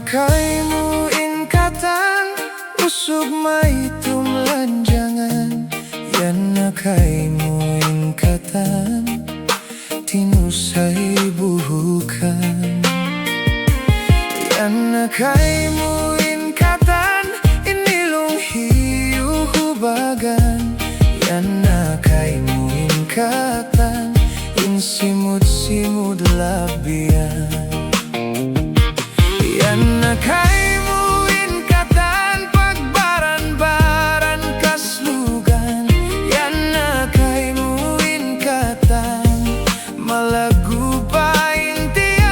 kaimu ingkatan usug may tumlanjangan. Yan na kaimu ingkatan tinusay buhukan. Yan na kaimu ingkatan inilong hiyuhubagan. Yan na kaimu ingkatan insimud-simud labian. Yan na kaimu ingkatan pagbaran-baran kaslugan. Yan na kaimu ingkatan malagu pa intian.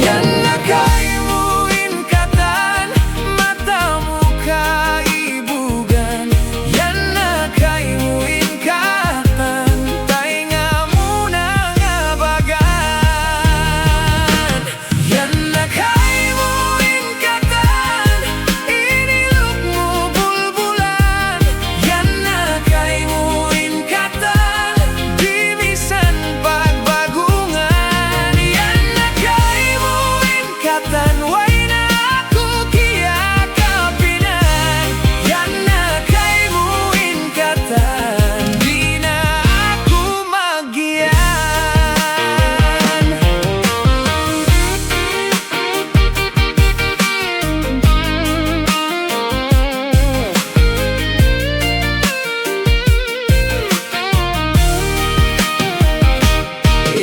Yan na kaimu ingkatan matamu kaibugan. Yan na kaimu ingkatan tainga muna nga bagan. Yan na kaimu ingkatan inilog mo bulbulan. Yan na kaimu ingkatan bimisan pagbagungan. Yan na kaimu ingkatan way na ako kiyakapinan. Yan na kaimu ingkatan di na ako magiyan.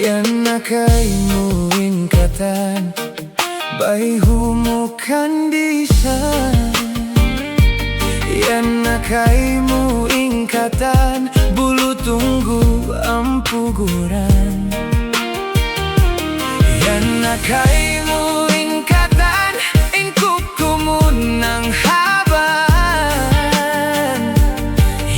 Yan na kaimu ingkatan bay humukan disan. Yan na kaimu ingkatan bulu tunggu ang puguran. Yan na kaimu ingkatan ingkukumun ng haban.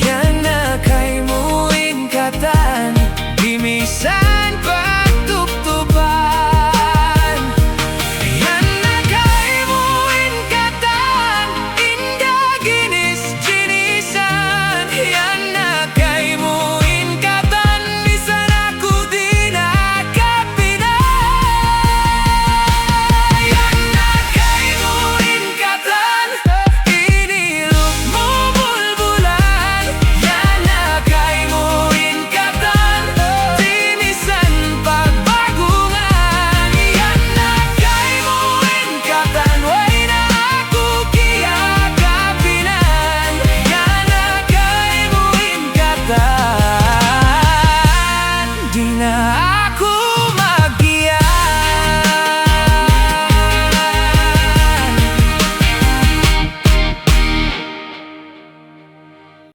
Yan na kaimu ingkatan gimisan pagtuptupan. Yan na kaimu ingkatan inda ginis-ginisan. Yan na kaimu ingkatan bisan ako di nakapinay. Yan na kaimu ingkatan inilog mo bulbulan. Yan na kaimu ingkatan tinisan pagbagungan. Yan na kaimu ingkatan way na ako kiyakapinan. Yan na kaimu ingkatan di na